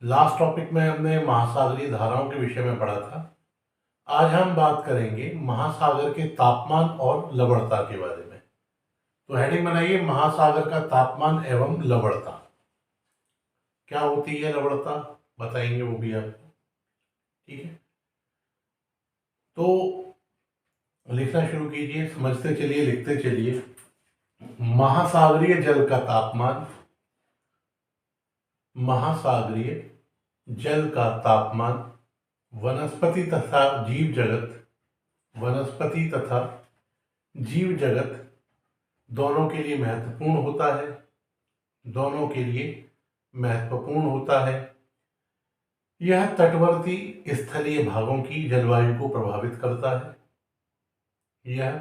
Last topic में हमने महासागरीय धाराओं के विषय में पढ़ा था। आज हम बात करेंगे महासागर के तापमान और लवणता के बारे में। तो हेडिंग बनाइए, महासागर का तापमान एवं लवणता। क्या होती है लवणता, बताएंगे वो भी आपको। ठीक है, तो लिखना शुरू कीजिए, समझते चलिए, लिखते चलिए। महासागरीय जल का तापमान, महासागरीय जल का तापमान वनस्पति तथा जीव जगत, वनस्पति तथा जीव जगत दोनों के लिए महत्वपूर्ण होता है, दोनों के लिए महत्वपूर्ण होता है। यह तटवर्ती स्थलीय भागों की जलवायु को प्रभावित करता है। यह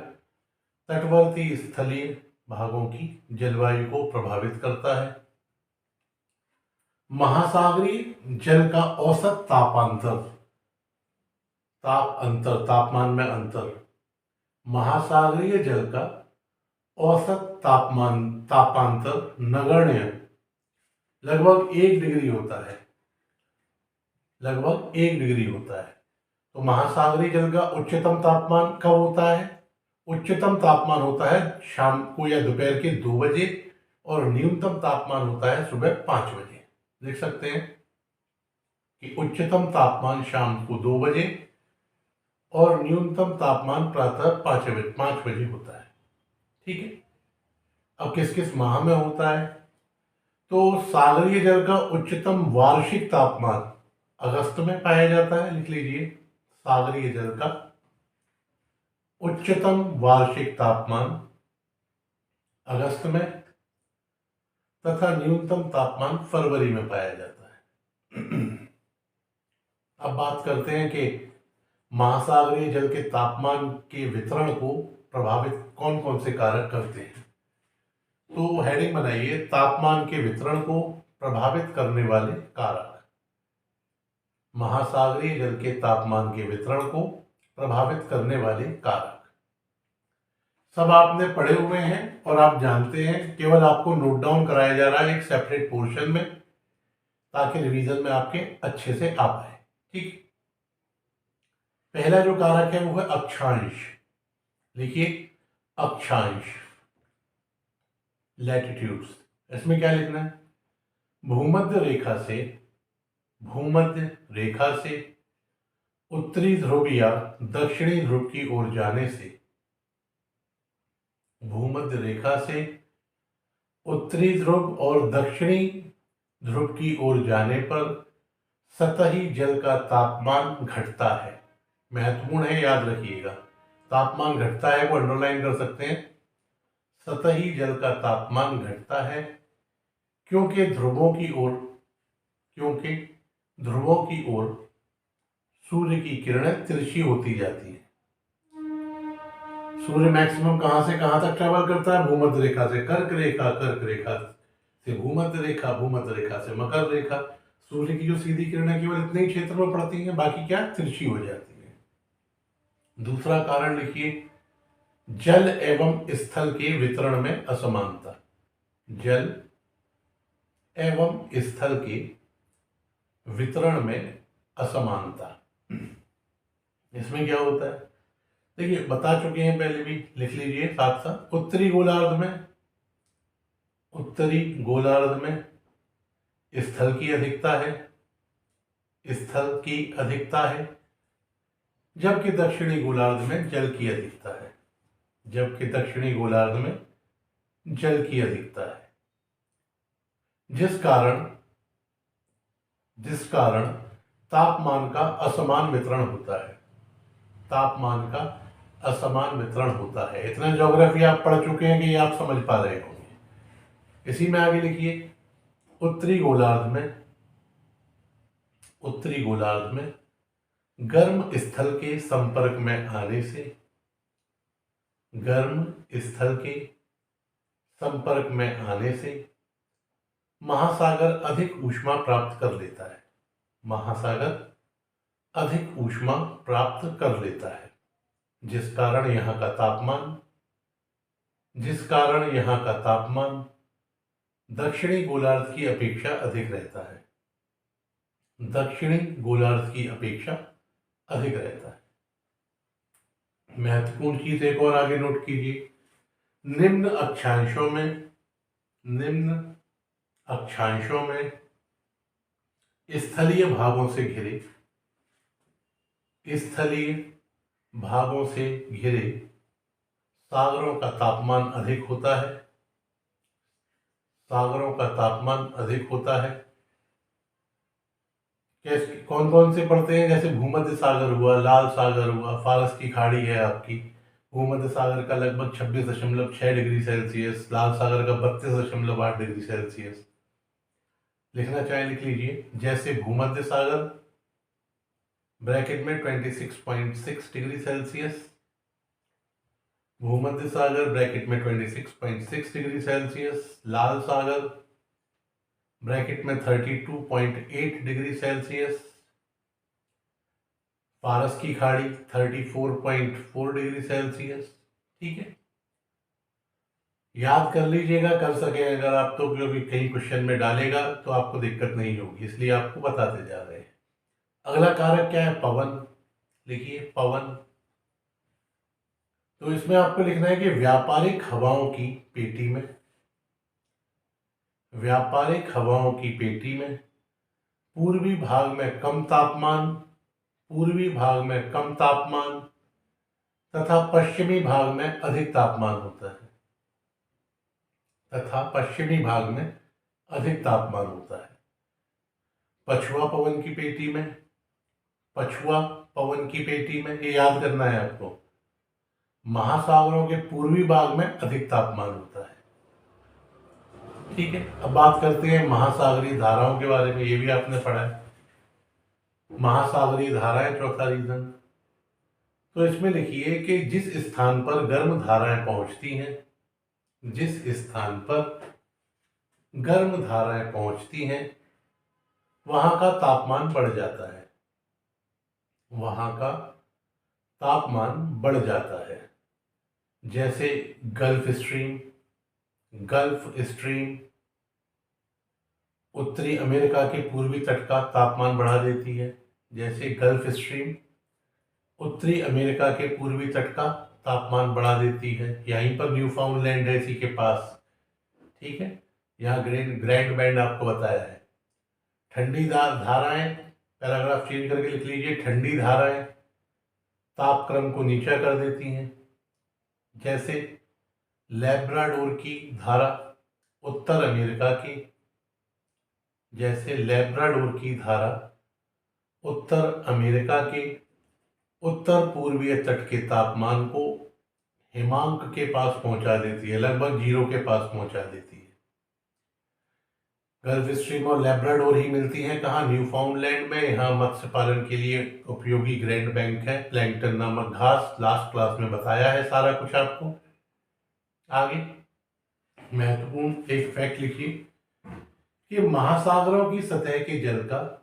तटवर्ती स्थलीय भागों की जलवायु को प्रभावित करता है। महासागरीय जल का औसत तापांतर, तापमान में अंतर, महासागरीय जल का औसत तापांतर नगण्य लगभग 1 डिग्री होता है, लगभग 1 डिग्री होता है। तो महासागरीय जल का उच्चतम तापमान कब होता है? उच्चतम तापमान होता है शाम को या दोपहर के 2 बजे और न्यूनतम तापमान होता है सुबह 5 बजे। देख सकते हैं कि उच्चतम तापमान शाम को 2 बजे और न्यूनतम तापमान प्रातः 5 बजे होता है। ठीक है, अब किस किस माह में होता है? तो सागरीय जल का उच्चतम वार्षिक तापमान अगस्त में पाया जाता है। लिख लीजिए, सागरीय जल का उच्चतम वार्षिक तापमान अगस्त में तथा न्यूनतम तापमान फरवरी में पाया जाता है। अब बात करते हैं कि महासागरीय जल के तापमान के वितरण को प्रभावित कौन कौन से कारक करते हैं। तो हेडिंग बनाइए, तापमान के वितरण को प्रभावित करने वाले कारक। महासागरीय जल के तापमान के वितरण को प्रभावित करने वाले कारक सब आपने पढ़े हुए हैं और आप जानते हैं, केवल आपको नोट डाउन कराया जा रहा है एक सेपरेट पोर्शन में, ताकि रिवीजन में आपके अच्छे से आ पाए। ठीक, पहला जो कारक है वो है अक्षांश। लिखिए, अक्षांश, लैटिट्यूड्स। इसमें क्या लिखना है? भूमध्य रेखा से, भूमध्य रेखा से उत्तरी ध्रुव या दक्षिणी ध्रुव की ओर जाने से, भूमध्य रेखा से उत्तरी ध्रुव और दक्षिणी ध्रुव की ओर जाने पर सतही जल का तापमान घटता है। महत्वपूर्ण है, याद रखिएगा। तापमान घटता है को अंडरलाइन कर सकते हैं। सतही जल का तापमान घटता है क्योंकि ध्रुवों की ओर सूर्य की किरणें तिरछी होती जाती है। सूर्य मैक्सिमम कहां से कहां तक ट्रेवल करता है? भूमध्य रेखा से कर्क रेखा, कर्क रेखा से भूमध्य रेखा, भूमध्य रेखा से मकर रेखा। सूर्य की जो सीधी किरणें केवल इतने ही क्षेत्र में पड़ती हैं, बाकी क्या तिरछी हो जाती है। दूसरा कारण लिखिए, जल एवं स्थल के वितरण में असमानता। जल एवं स्थल के वितरण में असमानता। इसमें क्या होता है? देखिए, बता चुके हैं पहले भी, लिख लीजिए साथ साथ। उत्तरी गोलार्ध में, उत्तरी गोलार्ध में स्थल की अधिकता है, स्थल की अधिकता है, जबकि दक्षिणी गोलार्ध में जल की अधिकता है, जबकि दक्षिणी गोलार्ध में जल की अधिकता है। जिस कारण तापमान का असमान वितरण होता है, तापमान का असमान वितरण होता है। इतना ज्योग्राफी आप पढ़ चुके हैं कि ये आप समझ पा रहे होंगे। इसी में आगे लिखिए, उत्तरी गोलार्ध में गर्म स्थल के संपर्क में आने से, गर्म स्थल के संपर्क में आने से महासागर अधिक ऊष्मा प्राप्त कर लेता है, महासागर अधिक ऊष्मा प्राप्त कर लेता है, जिस कारण यहाँ का तापमान दक्षिणी गोलार्ध की अपेक्षा अधिक रहता है। दक्षिणी गोलार्ध की अपेक्षा अधिक रहता है। महत्वपूर्ण चीज एक और आगे नोट कीजिए, निम्न अक्षांशों में स्थलीय भागों से घिरे सागरों का तापमान अधिक होता है। कैसे, कौन कौन से पड़ते हैं? जैसे भूमध्य सागर हुआ, लाल सागर हुआ, फारस की खाड़ी है आपकी, भूमध्य सागर का लगभग 26.6 डिग्री सेल्सियस, लाल सागर का 32.8 डिग्री सेल्सियस। लिखना चाहे लिख लीजिए। जैसे भूमध्य सागर ब्रैकेट में 26.6 डिग्री सेल्सियस, भूमध्य सागर ब्रैकेट में 26.6 डिग्री सेल्सियस, लाल सागर ब्रैकेट में 32.8 डिग्री सेल्सियस, फारस की खाड़ी 34.4 डिग्री सेल्सियस। ठीक है, याद कर लीजिएगा, कर सके अगर आप तो, क्योंकि कहीं क्वेश्चन में डालेगा तो आपको दिक्कत नहीं होगी, इसलिए आपको बताते जा रहे हैं। अगला कारक क्या है? पवन। लिखिए पवन। तो इसमें आपको लिखना है कि व्यापारिक हवाओं की पेटी में पूर्वी भाग में कम तापमान तथा पश्चिमी भाग में अधिक तापमान होता है। पछुआ पवन की पेटी में ये याद करना है आपको, महासागरों के पूर्वी भाग में अधिक तापमान होता है। ठीक है, अब बात करते हैं महासागरीय धाराओं के बारे में। ये भी आपने पढ़ा है, महासागरीय धाराएं, चौथा रीजन। तो इसमें लिखिए कि जिस स्थान पर गर्म धाराएं पहुंचती हैं वहां का तापमान बढ़ जाता है। जैसे गल्फ स्ट्रीम उत्तरी अमेरिका के पूर्वी तट का तापमान बढ़ा देती है। जैसे गल्फ स्ट्रीम उत्तरी अमेरिका के पूर्वी तट का तापमान बढ़ा देती है। यहीं पर न्यूफाउंडलैंड है इसी के पास। ठीक है, यहाँ ग्रैंड बैंड आपको बताया है। ठंडी धाराएं, पैराग्राफ चेंज करके लिख लीजिए, ठंडी धाराएं तापक्रम को नीचा कर देती हैं। जैसे लैब्राडोर की धारा उत्तर अमेरिका के उत्तर पूर्वीय तट के तापमान को हिमांक के पास पहुंचा देती है, लगभग 0 के पास पहुंचा देती है। गल्फ स्ट्रीम और लैब्राडोर ही मिलती हैं कहाँ? न्यूफाउंडलैंड में। यहाँ मत्स्य पालन के लिए उपयोगी ग्रैंड बैंक है, प्लैंकटन नामक घास। लास्ट क्लास में बताया है सारा कुछ आपको। आगे महत्वपूर्ण एक फैक्ट लिखिए कि महासागरों की सतह के जल का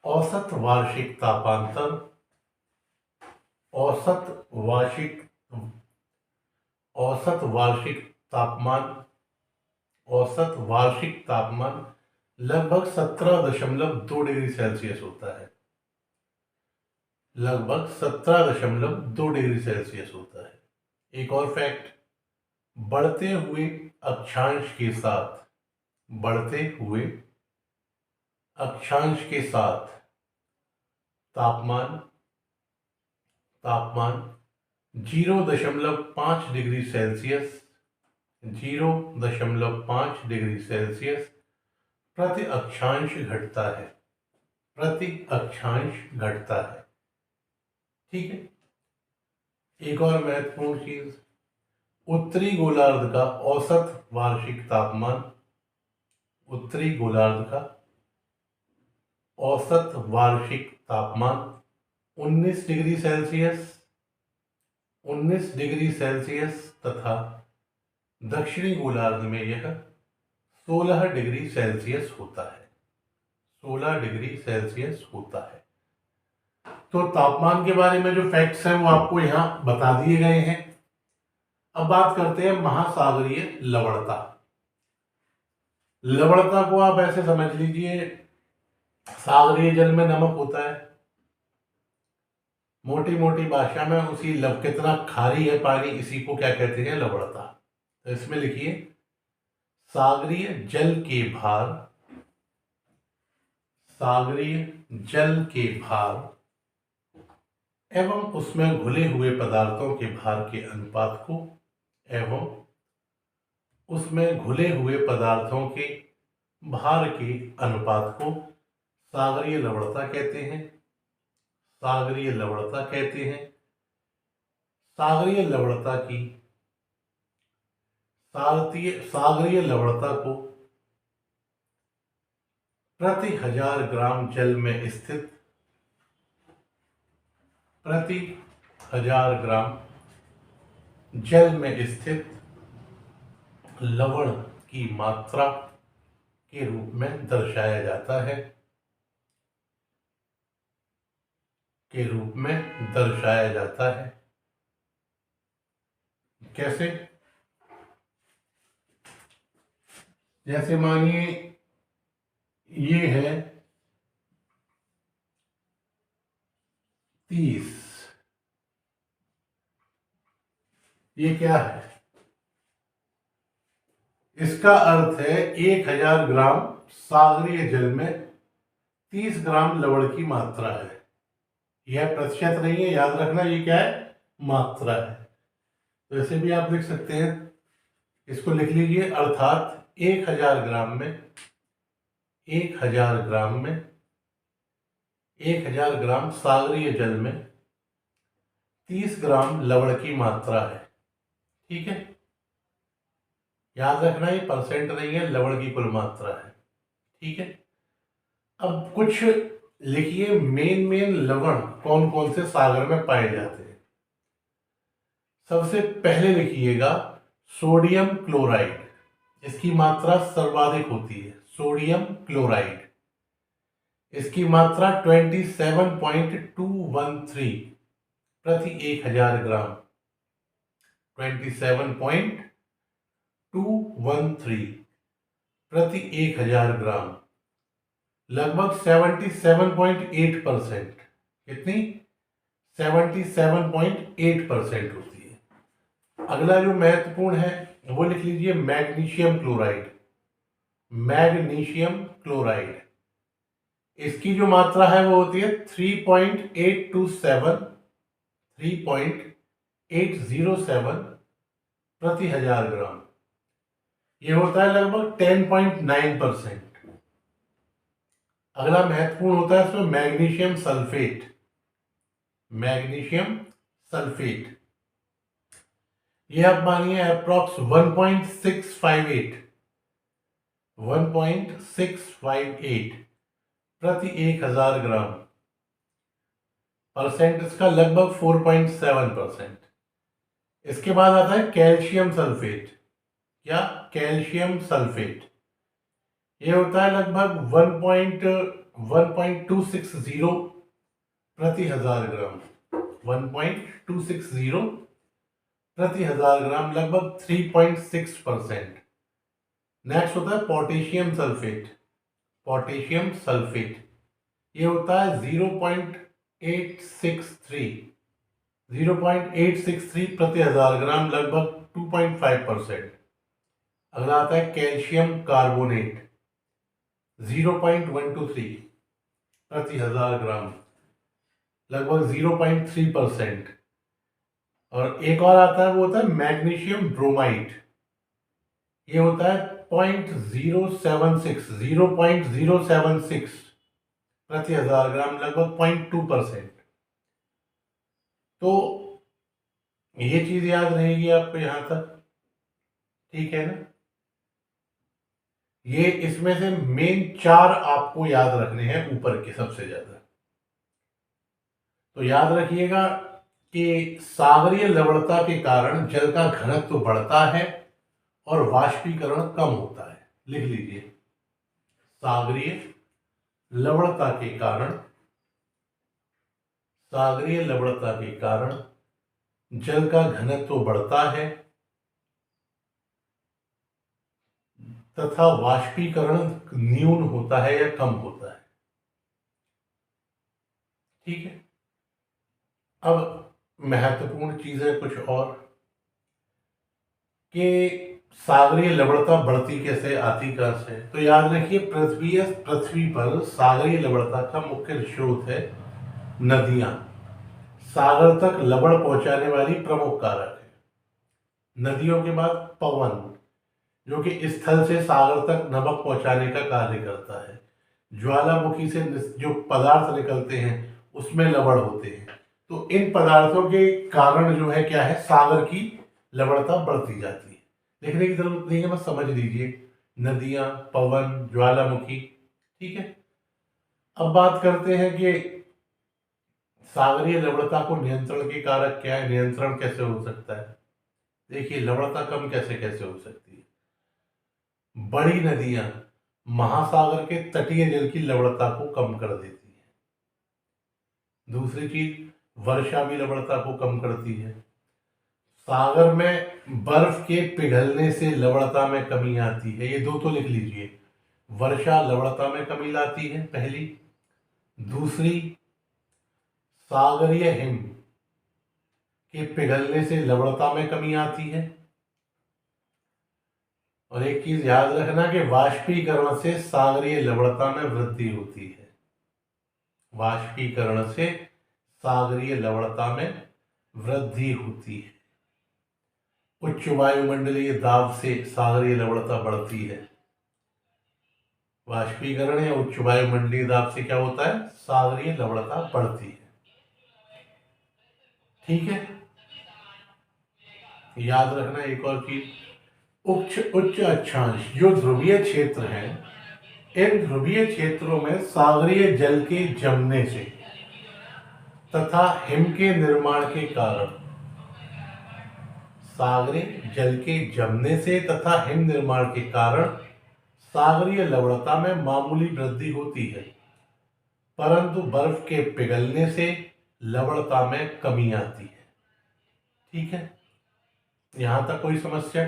औसत वार्षिक तापमान लगभग 17.2 डिग्री सेल्सियस होता है। लगभग 17.2 डिग्री सेल्सियस होता है। एक और फैक्ट, बढ़ते हुए अक्षांश के साथ तापमान 0.5 डिग्री सेल्सियस प्रति अक्षांश घटता है। ठीक है, एक और महत्वपूर्ण चीज, उत्तरी गोलार्ध का औसत वार्षिक तापमान 19 डिग्री सेल्सियस तथा दक्षिणी गोलार्ध में यह 16 डिग्री सेल्सियस होता है। तो तापमान के बारे में जो फैक्ट्स हैं वो आपको यहाँ बता दिए गए हैं। अब बात करते हैं महासागरीय लवणता। लवणता को आप ऐसे समझ लीजिए, सागरीय जल में नमक होता है, मोटी मोटी भाषा में उसी कितना खारी है पानी, इसी को क्या कहते हैं, लवणता। तो इसमें लिखिए सागरीय जल के भार, सागरीय जल के भार एवं उसमें घुले हुए पदार्थों के भार के अनुपात को, एवं उसमें घुले हुए पदार्थों के भार के अनुपात को सागरीय लवणता कहते हैं। सागरीय लवणता कहते हैं। सागरीय लवणता की सागरीय लवणता को प्रति 1000 ग्राम जल में स्थित, प्रति 1000 ग्राम जल में स्थित लवण की मात्रा के रूप में दर्शाया जाता है, के रूप में दर्शाया जाता है। कैसे? जैसे मानिए ये है 30, ये क्या है? इसका अर्थ है 1000 ग्राम सागरीय जल में 30 ग्राम लवण की मात्रा है। यह प्रतिशत नहीं है, याद रखना, ये क्या है, मात्रा है। तो ऐसे भी आप लिख सकते हैं, इसको लिख लीजिए, अर्थात 1000 ग्राम में 1000 ग्राम में 1000 ग्राम सागरीय जल में 30 ग्राम लवण की मात्रा है। ठीक है, याद रखना ये परसेंट नहीं है, लवण की कुल मात्रा है। ठीक है, अब कुछ लिखिए मेन लवण कौन कौन से सागर में पाए जाते हैं। सबसे पहले लिखिएगा सोडियम क्लोराइड, इसकी मात्रा सर्वाधिक होती है। सोडियम क्लोराइड, इसकी मात्रा 27.213 प्रति 1000 ग्राम, 27.213 प्रति 1000 ग्राम, लगभग 77.8%। कितनी? 77.8% होती है। अगला जो महत्वपूर्ण है वो लिख लीजिए मैग्नीशियम क्लोराइड। मैग्नीशियम क्लोराइड, इसकी जो मात्रा है वो होती है 3.807 प्रति 1000 ग्राम। ये होता है लगभग 10.9%। अगला महत्वपूर्ण होता है इसमें मैग्नीशियम सल्फेट। मैग्नीशियम सल्फेट, ये आप मानिए अप्रॉक्स 1.658 प्रति 1000 ग्राम, परसेंट इसका लगभग 4.7%। इसके बाद आता है कैल्शियम सल्फेट। क्या? कैल्शियम सल्फेट, ये होता है लगभग 1.260 प्रति 1000 ग्राम, 1.260 प्रति 1000 ग्राम, लगभग 3.6%। नेक्स्ट होता है पोटेशियम सल्फेट। पोटेशियम सल्फेट, ये होता है 0.863 प्रति 1000 ग्राम, लगभग 2.5%। अगला आता है कैल्शियम कार्बोनेट, 0.123 प्रति 1000 ग्राम, लगभग 0.3%। और एक और आता है वो होता है मैग्नीशियम ब्रोमाइड, ये होता है 0.076 प्रति 1000 ग्राम, लगभग 0.2%। तो ये चीज याद रहेगी आपको यहां तक, ठीक है ना? ये इसमें से मेन 4 आपको याद रखने हैं ऊपर के सबसे ज्यादा। तो याद रखिएगा कि सागरीय लवणता के कारण जल का घनत्व तो बढ़ता है और वाष्पीकरण कम होता है। लिख लीजिए, सागरीय लवणता के कारण, सागरीय लवणता के कारण जल का घनत्व तो बढ़ता है, तथा वाष्पीकरण न्यून होता है या कम होता है। ठीक है। अब महत्वपूर्ण चीज है कुछ और कि सागरीय लवणता बढ़ती कैसे, आती कहां से। तो याद रखिए, पृथ्वी पर सागरीय लवणता का मुख्य स्रोत है नदियां। सागर तक लवण पहुंचाने वाली प्रमुख कारक है। नदियों के बाद पवन, जो कि स्थल से सागर तक नमक पहुंचाने का कार्य करता है। ज्वालामुखी से जो पदार्थ निकलते हैं उसमें लवण होते हैं। तो इन पदार्थों के कारण जो है क्या है, सागर की लवणता बढ़ती जाती है। लिखने की जरूरत नहीं है, बस समझ लीजिए। नदियां, पवन, ज्वालामुखी। ठीक है। अब बात करते हैं कि सागरीय लवणता को नियंत्रण के कारक क्या है, नियंत्रण कैसे हो सकता है। देखिए, लवणता कम कैसे कैसे हो सकती है। बड़ी नदियां महासागर के तटीय जल की लवणता को कम कर देती है। दूसरी चीज, वर्षा भी लवणता को कम करती है। सागर में बर्फ के पिघलने से लवणता में कमी आती है। ये दो तो लिख लीजिए। वर्षा लवणता में कमी लाती है, पहली। दूसरी, सागरीय हिम के पिघलने से लवणता में कमी आती है। और एक चीज याद रखना कि वाष्पीकरण से सागरीय लवणता में वृद्धि होती है। वाष्पीकरण से सागरीय लवणता में वृद्धि होती है। उच्च वायुमंडलीय दाब से सागरीय लवणता बढ़ती है। वाष्पीकरण या उच्च वायुमंडलीय दाब से क्या होता है, सागरीय लवणता बढ़ती है। ठीक है। याद रखना एक और चीज, उच्च अक्षांश जो ध्रुवीय क्षेत्र है, इन ध्रुवीय क्षेत्रों में सागरीय जल के जमने से तथा हिम के निर्माण के कारण, सागरीय जल के जमने से तथा हिम निर्माण के कारण सागरीय लवणता में मामूली वृद्धि होती है, परंतु बर्फ के पिघलने से लवणता में कमी आती है। ठीक है। यहां तक कोई समस्या।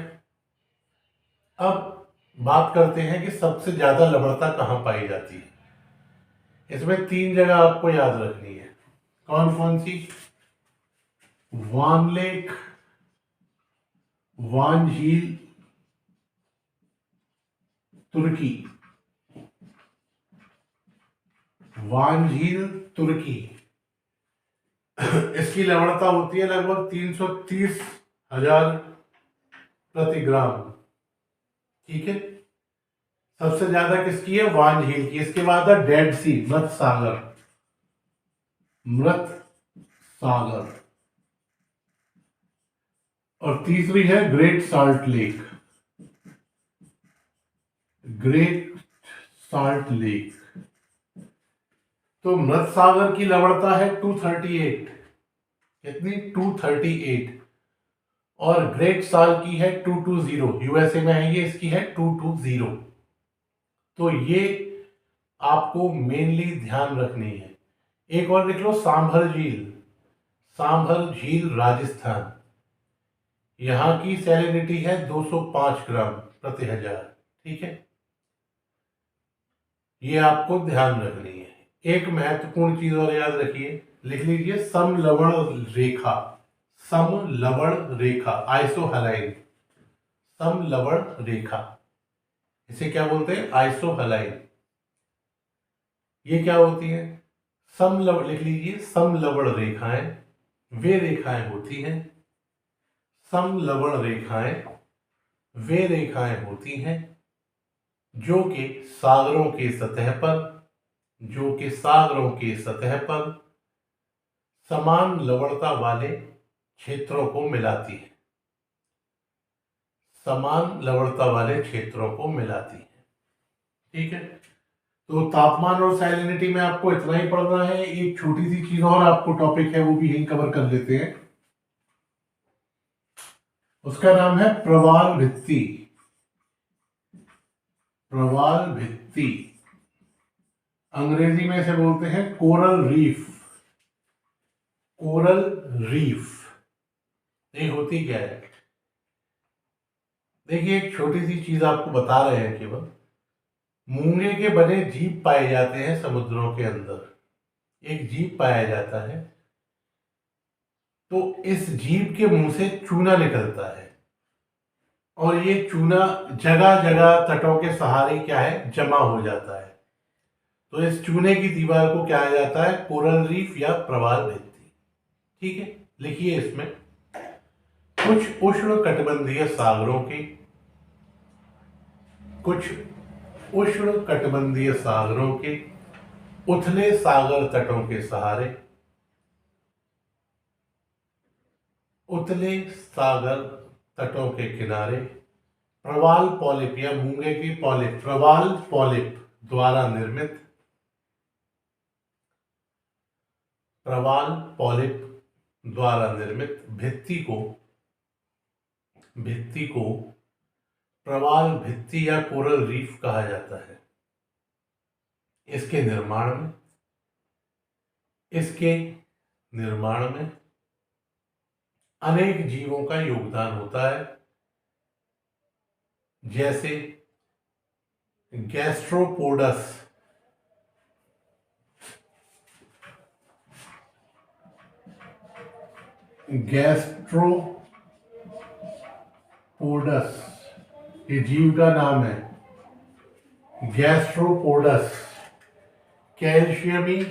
अब बात करते हैं कि सबसे ज्यादा लवणता कहां पाई जाती है। इसमें 3 जगह आपको याद रखनी है। कौन कौन सी? वान लेक, वान झील तुर्की, वान झील तुर्की। इसकी लवणता होती है लगभग 330,000 प्रति ग्राम। ठीक है। सबसे ज्यादा किसकी है? वान झील की। इसके बाद है डेड सी, मृत सागर, मृत सागर। और तीसरी है great salt lake, great salt lake. तो मृत सागर की लवणता है 238। कितनी? 238। और ग्रेट साल की है 220। यूएसए में है ये, इसकी है 220। तो ये आपको मेनली ध्यान रखनी है। एक और लिख लो, सांभर झील। सांभर झील राजस्थान, यहां की सैलिनिटी है 205 ग्राम प्रति हजार। ठीक है। ये आपको ध्यान रखनी है। एक महत्वपूर्ण चीज और याद रखिए, लिख लीजिए, समलवण रेखा। समलवण रेखा, आइसोहलाइन। समलवण रेखा, इसे क्या बोलते हैं? आइसोहलाइन। ये क्या होती है? समलवण, लिख लीजिए, समलवण रेखाएं वे रेखाएं होती हैं, समलवण रेखाएं वे रेखाएं होती हैं जो कि सागरों के सतह पर, जो कि सागरों के सतह पर समान लवणता वाले क्षेत्रों को मिलाती है, समान लवणता वाले क्षेत्रों को मिलाती है। ठीक है। तो तापमान और सैलिनिटी में आपको इतना ही पढ़ना है। एक छोटी सी चीज और आपको टॉपिक है, वो भी यही कवर कर लेते हैं। उसका नाम है प्रवाल भित्ति। प्रवाल भित्ति, अंग्रेजी में इसे बोलते हैं कोरल रीफ। Coral reef. ये होती क्या है? देखिए एक छोटी सी चीज आपको बता रहे हैं केवल, मूंगे के बने जीव पाए जाते हैं समुद्रों के अंदर। एक जीव पाया जाता है, तो इस जीव के मुंह से चूना निकलता है और ये चूना जगह जगह तटों के सहारे क्या है, जमा हो जाता है। तो इस चूने की दीवार को क्या जाता है, कोरल रीफ या प्रवाल भित्ति। ठीक है, लिखिए इसमें कुछ उष्ण कटिबंधीय सागरों के, कुछ उष्ण कटिबंधीय सागरों के उथले सागर तटों के सहारे, उथले सागर तटों के किनारे प्रवाल पॉलिप या मूंगे की पॉलिप, प्रवाल पॉलिप द्वारा निर्मित, प्रवाल पॉलिप द्वारा निर्मित भित्ति को प्रवाल भित्ति या कोरल रीफ कहा जाता है। इसके निर्माण में अनेक जीवों का योगदान होता है, जैसे गैस्ट्रोपोडस, ये जीव का नाम है गैस्ट्रोपोडस, कैल्शियमी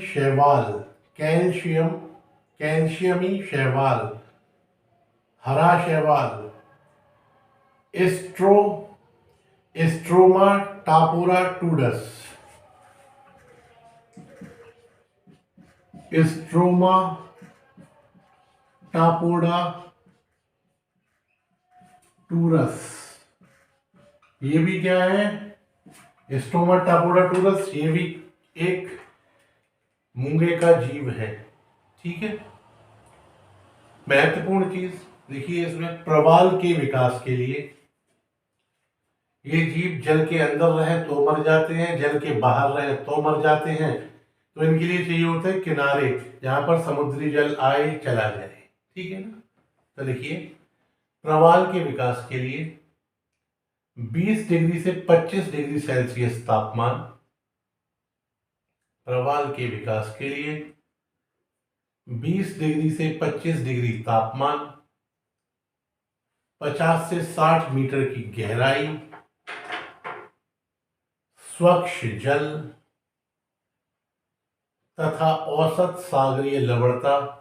शैवाल, हरा शैवाल, स्ट्रोमा टापोडाटूरस, ये भी क्या है, स्ट्रोमा टापोडाटूरस, ये भी एक मूंगे का जीव है। ठीक है, महत्वपूर्ण चीज देखिए इसमें, प्रवाल के विकास के लिए ये जीव जल के अंदर रहे तो मर जाते हैं, जल के बाहर रहे तो मर जाते हैं। तो इनके लिए चाहिए होता है किनारे, जहां पर समुद्री जल आए चला जाए। ठीक है ना, तो देखिए प्रवाल के विकास के लिए 20 डिग्री से 25 डिग्री सेल्सियस तापमान, प्रवाल के विकास के लिए 20 डिग्री से 25 डिग्री तापमान, 50 से 60 मीटर की गहराई, स्वच्छ जल तथा औसत सागरीय लवणता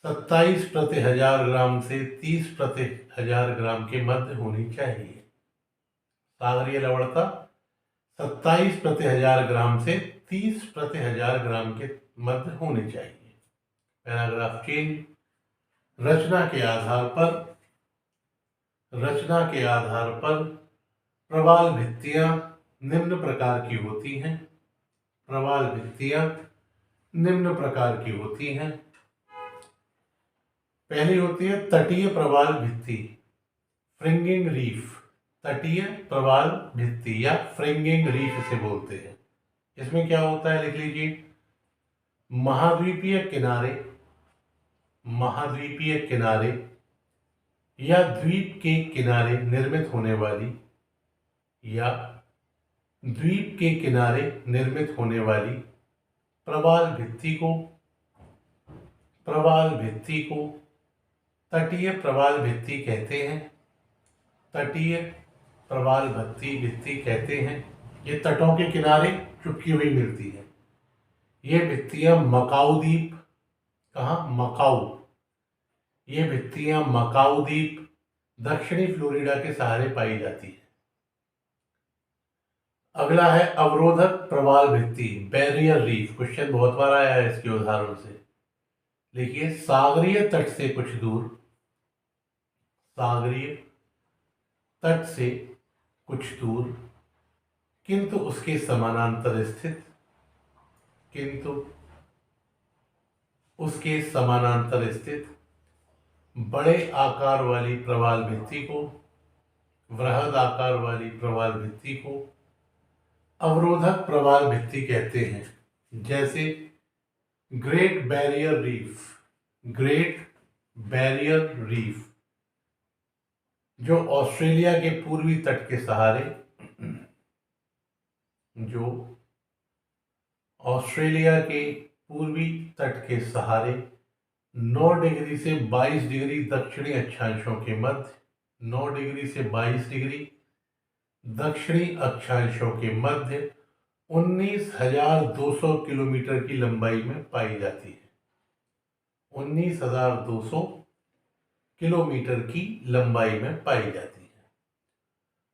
27 प्रति 1000 ग्राम से 30 प्रति 1000 ग्राम के मध्य होनी चाहिए। सागरीय लवणता 27 प्रति 1000 ग्राम से 30 प्रति 1000 ग्राम के मध्य होनी चाहिए। Paragraph change. रचना के आधार पर प्रवाल भित्तियां निम्न प्रकार की होती हैं। प्रवाल भित्तियां निम्न प्रकार की होती हैं। पहली होती है तटीय प्रवाल भित्ति, फ्रिंगिंग रीफ। तटीय प्रवाल भित्ति या फ्रिंगिंग रीफ से बोलते हैं। इसमें क्या होता है, लिख लीजिए, महाद्वीपीय किनारे या द्वीप के किनारे निर्मित होने वाली प्रवाल भित्ति को तटीय प्रवाल भित्ति कहते हैं। तटीय प्रवाल भित्ति कहते हैं। ये तटों के किनारे चुपकी हुई मिलती है। ये भित्तियां मकाऊ द्वीप, ये भित्तियां मकाऊ द्वीप दक्षिणी फ्लोरिडा के सहारे पाई जाती है। अगला है अवरोधक प्रवाल भित्ति, बैरियर रीफ। क्वेश्चन बहुत बार आया है इसके उदाहरण से। देखिए, सागरीय तट से कुछ दूर किंतु उसके समानांतर स्थित बड़े आकार वाली प्रवाल भित्ति को, वृहद आकार वाली प्रवाल भित्ति को अवरोधक प्रवाल भित्ति कहते हैं। जैसे ग्रेट बैरियर रीफ, जो ऑस्ट्रेलिया के पूर्वी तट के सहारे, जो ऑस्ट्रेलिया के पूर्वी तट के सहारे 9 डिग्री से 22 डिग्री दक्षिणी अक्षांशों के मध्य, 9 डिग्री से 22 डिग्री दक्षिणी अक्षांशों के मध्य 19,200 किलोमीटर की लंबाई में पाई जाती है। 19,200 किलोमीटर की लंबाई में पाई जाती है।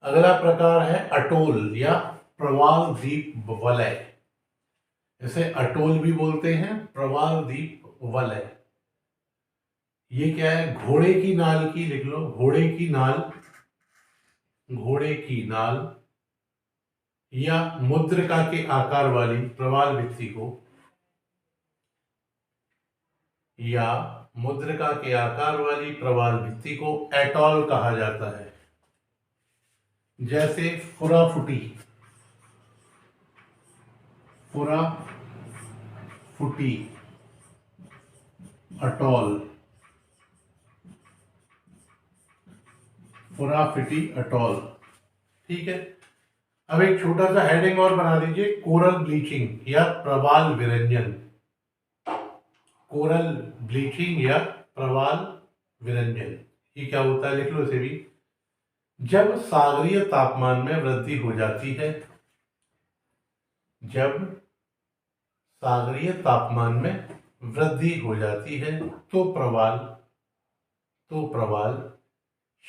अगला प्रकार है अटोल या प्रवाल द्वीप वलय। इसे अटोल भी बोलते हैं, प्रवाल द्वीप वलय। ये क्या है? घोड़े की नाल की, लिख लो, घोड़े की नाल, घोड़े की नाल या मुद्रिका के आकार वाली प्रवाल भित्ति को, या मुद्रिका के आकार वाली प्रवाल भित्ति को एटॉल कहा जाता है। जैसे फुराफुटी, फुराफुटी अटॉल, फुराफिटी अटॉल। ठीक है, अब एक छोटा सा हेडिंग और बना दीजिए, कोरल ब्लीचिंग या प्रवाल विरंजन। कोरल ब्लीचिंग या प्रवाल विरंजन, ये क्या होता है? लिख लो इसे भी। जब सागरीय तापमान में वृद्धि हो जाती है, जब सागरीय तापमान में वृद्धि हो जाती है तो प्रवाल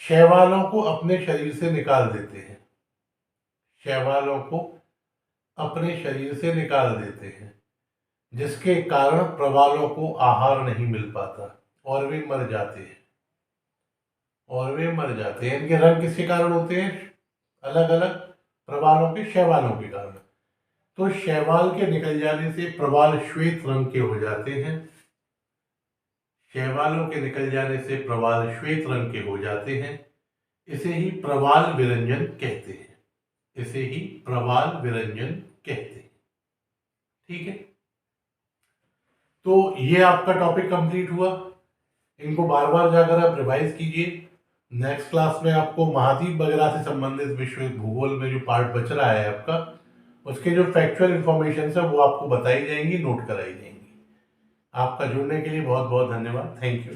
शैवालों को अपने शरीर से निकाल देते हैं, शैवालों को अपने शरीर से निकाल देते हैं, जिसके कारण प्रवालों को आहार नहीं मिल पाता और वे मर जाते हैं, इनके रंग किसके कारण होते हैं? अलग अलग प्रवालों के, शैवालों के कारण। तो शैवाल के निकल जाने से प्रवाल श्वेत रंग के हो जाते हैं, शैवालों के निकल जाने से प्रवाल श्वेत रंग के हो जाते हैं। इसे ही प्रवाल विरंजन कहते हैं, इसे ही प्रवाल विरंजन कहते हैं। ठीक है, तो ये आपका टॉपिक कंप्लीट हुआ। इनको बार बार जाकर आप रिवाइज कीजिए। नेक्स्ट क्लास में आपको महाद्वीप वगैरह से संबंधित विश्व भूगोल में जो पार्ट बच रहा है आपका, उसके जो फैक्चुअल इंफॉर्मेशन है वो आपको बताई जाएंगी, नोट कराई जाएंगी। आपका जुड़ने के लिए बहुत बहुत धन्यवाद। Thank you.